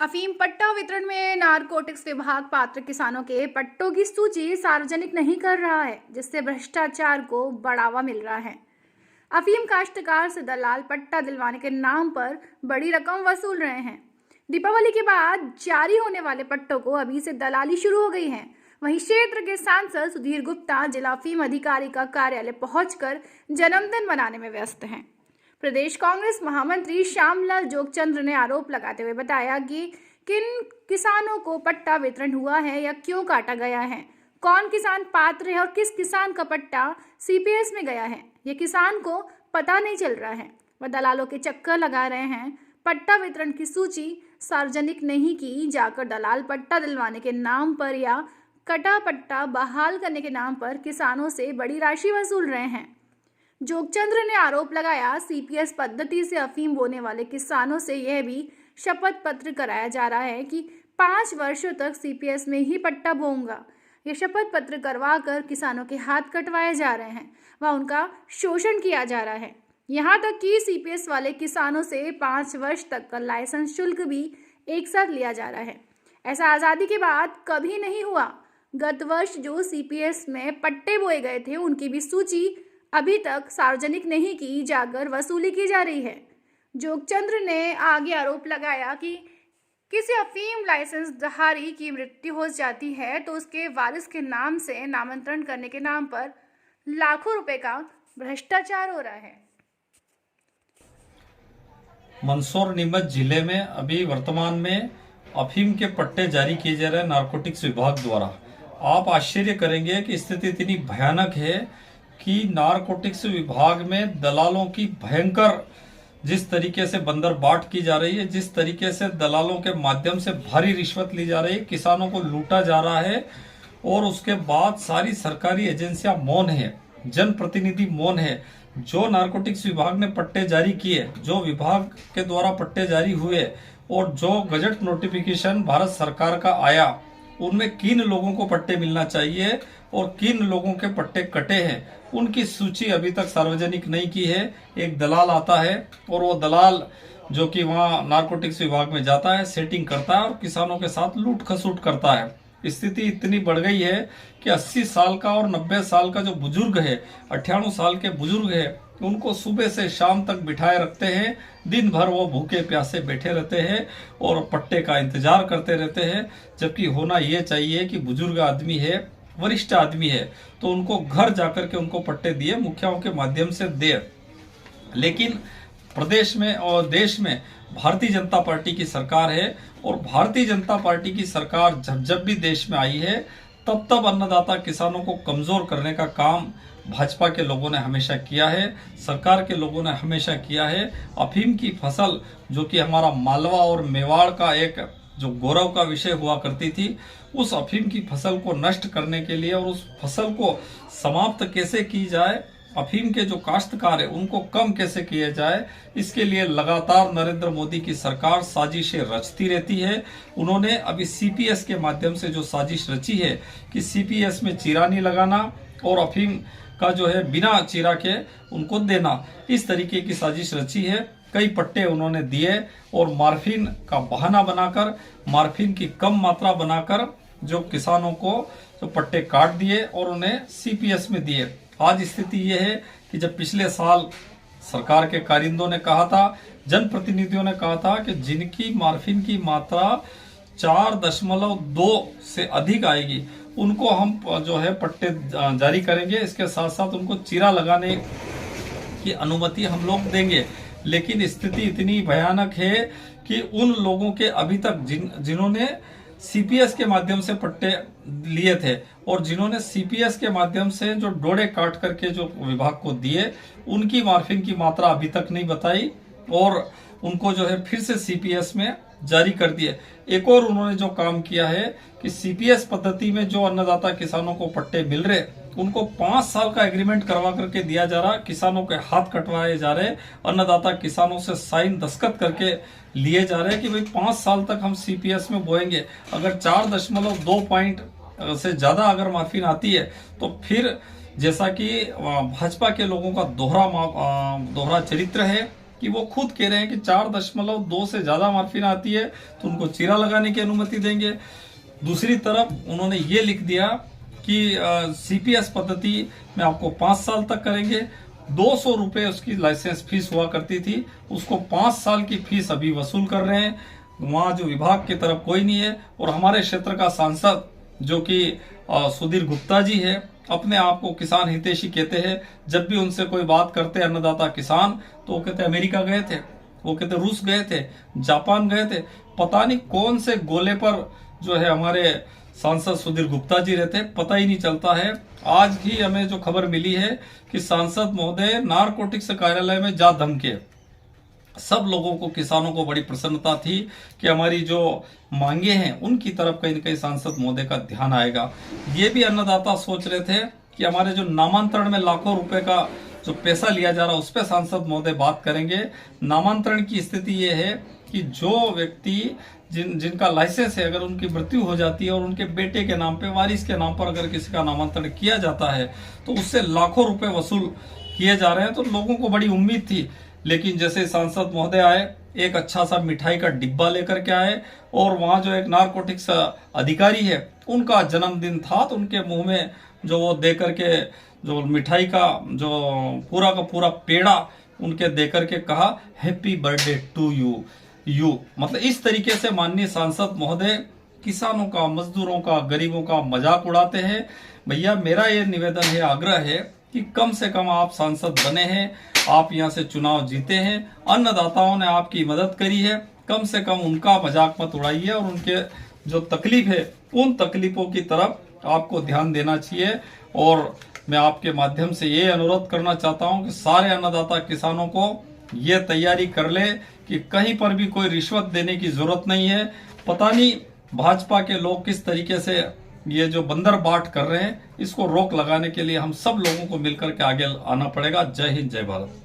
अफीम पट्टा वितरण में नारकोटिक्स विभाग पात्र किसानों के पट्टों की सूची सार्वजनिक नहीं कर रहा है, जिससे भ्रष्टाचार को बढ़ावा मिल रहा है। अफीम काश्तकार से दलाल पट्टा दिलवाने के नाम पर बड़ी रकम वसूल रहे हैं। दीपावली के बाद जारी होने वाले पट्टों को अभी से दलाली शुरू हो गई है। वहीं क्षेत्र के सांसद सुधीर गुप्ता जिला अफीम अधिकारी का कार्यालय पहुंचकर जन्मदिन मनाने में व्यस्त हैं। प्रदेश कांग्रेस महामंत्री श्यामलाल जोगचंद्र ने आरोप लगाते हुए बताया कि किन किसानों को पट्टा वितरण हुआ है या क्यों काटा गया है, कौन किसान पात्र है और किस किसान का पट्टा सीपीएस में गया है, ये किसान को पता नहीं चल रहा है। वह दलालों के चक्कर लगा रहे हैं। पट्टा वितरण की सूची सार्वजनिक नहीं की जाकर दलाल पट्टा दिलवाने के नाम पर या कटा पट्टा बहाल करने के नाम पर किसानों से बड़ी राशि वसूल रहे हैं। जोगचंद्र ने आरोप लगाया, सीपीएस पद्धति से अफीम बोने वाले किसानों से यह भी शपथ पत्र कराया जा रहा है कि 5 वर्षों तक सीपीएस में ही पट्टा बोऊंगा। ये शपथ पत्र करवा कर किसानों के हाथ कटवाए जा रहे हैं व उनका शोषण किया जा रहा है। यहाँ तक कि सीपीएस वाले किसानों से 5 वर्ष तक का लाइसेंस शुल्क भी एक साथ लिया जा रहा है। ऐसा आज़ादी के बाद कभी नहीं हुआ। गत वर्ष जो सीपीएस में पट्टे बोए गए थे, उनकी भी सूची अभी तक सार्वजनिक नहीं की जाकर वसूली की जा रही है। जोगचंद्र ने आगे आरोप लगाया कि किसी अफीम लाइसेंस धारी की मृत्यु हो जाती है तो उसके वारिस के नाम से नामांतरण करने के नाम पर लाखों रुपए का भ्रष्टाचार हो रहा है। मंदसौर नीमच जिले में अभी वर्तमान में अफीम के पट्टे जारी किए जा रहे हैं नारकोटिक्स विभाग द्वारा। आप आश्चर्य करेंगे कि स्थिति इतनी भयानक है कि नारकोटिक्स विभाग में दलालों की भयंकर जिस तरीके से बंदरबाट की जा रही है, जिस तरीके से दलालों के माध्यम से भारी रिश्वत ली जा रही है, किसानों को लूटा जा रहा है और उसके बाद सारी सरकारी एजेंसियां मौन है, जनप्रतिनिधि मौन है। जो नारकोटिक्स विभाग ने पट्टे जारी किए, जो विभाग के द्वारा पट्टे जारी हुए और जो गजट नोटिफिकेशन भारत सरकार का आया, उनमें किन लोगों को पट्टे मिलना चाहिए और किन लोगों के पट्टे कटे हैं, उनकी सूची अभी तक सार्वजनिक नहीं की है। एक दलाल आता है और वो दलाल जो कि वहाँ नारकोटिक्स विभाग में जाता है, सेटिंग करता है और किसानों के साथ लूट खसूट करता है। स्थिति इतनी बढ़ गई है कि 80 साल का और 90 साल का जो बुजुर्ग है, 98 साल के बुजुर्ग है, उनको सुबह से शाम तक बिठाए रखते हैं। दिन भर वो भूखे प्यासे बैठे रहते हैं और पट्टे का इंतजार करते रहते हैं। जबकि होना ये चाहिए कि बुजुर्ग आदमी है, वरिष्ठ आदमी है, तो उनको घर जाकर के उनको पट्टे दिए, मुखियाओं के माध्यम से दे। लेकिन प्रदेश में और देश में भारतीय जनता पार्टी की सरकार है और भारतीय जनता पार्टी की सरकार जब भी देश में आई है, तब अन्नदाता किसानों को कमजोर करने का काम भाजपा के लोगों ने हमेशा किया है, सरकार के लोगों ने हमेशा किया है। अफीम की फसल जो कि हमारा मालवा और मेवाड़ का एक जो गौरव का विषय हुआ करती थी, उस अफीम की फसल को नष्ट करने के लिए और उस फसल को समाप्त कैसे की जाए, अफीम के जो काश्तकार है उनको कम कैसे किया जाए, इसके लिए लगातार नरेंद्र मोदी की सरकार साजिशें रचती रहती है। उन्होंने अभी सीपीएस के माध्यम से जो साजिश रची है कि सीपीएस में चीरा नहीं लगाना और अफीम का जो है बिना चीरा के उनको देना, इस तरीके की साजिश रची है। कई पट्टे उन्होंने दिए और मार्फिन का बहाना बनाकर, मार्फिन की कम मात्रा बनाकर जो किसानों को जो पट्टे काट दिए और उन्हें सीपीएस में दिए। आज स्थिति यह है कि जब पिछले साल सरकार के कारिंदों ने कहा था, जनप्रतिनिधियों ने कहा था कि जिनकी मार्फिन की मात्रा 4.2 से अधिक आएगी, उनको हम जो है पट्टे जारी करेंगे। इसके साथ साथ उनको चीरा लगाने की अनुमति हम लोग देंगे। लेकिन स्थिति इतनी भयानक है कि उन लोगों के अभी तक जिन्होंने सीपीएस के माध्यम से पट्टे लिए थे और जिन्होंने सीपीएस के माध्यम से जो डोडे काट करके जो विभाग को दिए, उनकी मार्फिन की मात्रा अभी तक नहीं बताई और उनको जो है फिर से सीपीएस में जारी कर दिए। एक और उन्होंने जो काम किया है कि सीपीएस पद्धति में जो अन्नदाता किसानों को पट्टे मिल रहे, उनको 5 साल का एग्रीमेंट करवा करके दिया जा रहा, किसानों के हाथ कटवाए जा रहे, अन्नदाता किसानों से साइन दस्तखत करके लिए जा रहे कि भाई 5 साल तक हम सीपीएस में बोएंगे। अगर 4.2 पॉइंट से ज्यादा अगर मार्फिन आती है तो फिर जैसा कि भाजपा के लोगों का दोहरा चरित्र है कि वो खुद कह रहे हैं कि 4.2 से ज्यादा मॉर्फिन आती है तो उनको चीरा लगाने की अनुमति देंगे। दूसरी तरफ उन्होंने ये लिख दिया कि सीपीएस पद्धति में आपको 5 साल तक करेंगे। 200 रुपए उसकी लाइसेंस फीस हुआ करती थी, उसको 5 साल की फीस अभी वसूल कर रहे हैं। वहां जो विभाग की तरफ कोई नहीं है। और हमारे क्षेत्र का सांसद जो कि सुधीर गुप्ता जी है, अपने आप को किसान हितैषी कहते हैं। जब भी उनसे कोई बात करते हैं अन्नदाता किसान, तो वो कहते अमेरिका गए थे, वो कहते रूस गए थे, जापान गए थे। पता नहीं कौन से गोले पर जो है हमारे सांसद सुधीर गुप्ता जी रहते, पता ही नहीं चलता है। आज ही हमें जो खबर मिली है कि सांसद महोदय नारकोटिक्स कार्यालय में जा धमके। सब लोगों को, किसानों को बड़ी प्रसन्नता थी कि हमारी जो मांगे हैं उनकी तरफ कहीं न कहीं सांसद महोदय का ध्यान आएगा। ये भी अन्नदाता सोच रहे थे कि हमारे जो नामांतरण में लाखों रुपए का जो पैसा लिया जा रहा है उस पर सांसद महोदय बात करेंगे। नामांतरण की स्थिति ये है कि जो व्यक्ति जिनका लाइसेंस है, अगर उनकी मृत्यु हो जाती है और उनके बेटे के नाम पे, वारिस के नाम पर अगर किसी का नामांतरण किया जाता है तो उससे लाखों रुपए वसूल किए जा रहे हैं। तो लोगों को बड़ी उम्मीद थी, लेकिन जैसे सांसद महोदय आए, एक अच्छा सा मिठाई का डिब्बा लेकर के आए और वहां जो एक नारकोटिक्स अधिकारी है उनका जन्मदिन था, तो उनके मुंह में जो वो दे करके जो मिठाई का जो पूरा का पूरा पेड़ा उनके दे करके कहा हैप्पी बर्थडे टू यू। मतलब इस तरीके से माननीय सांसद महोदय किसानों का, मजदूरों का, गरीबों का मजाक उड़ाते हैं। भैया मेरा ये निवेदन है, आग्रह है कि कम से कम आप सांसद बने हैं, आप यहाँ से चुनाव जीते हैं, अन्नदाताओं ने आपकी मदद करी है, कम से कम उनका मजाक मत उड़ाइए और उनके जो तकलीफ है उन तकलीफों की तरफ आपको ध्यान देना चाहिए। और मैं आपके माध्यम से ये अनुरोध करना चाहता हूं कि सारे अन्नदाता किसानों को ये तैयारी कर ले कि कहीं पर भी कोई रिश्वत देने की जरूरत नहीं है। पता नहीं भाजपा के लोग किस तरीके से ये जो बंदर बाट कर रहे हैं, इसको रोक लगाने के लिए हम सब लोगों को मिलकर के आगे आना पड़ेगा। जय हिंद, जय भारत।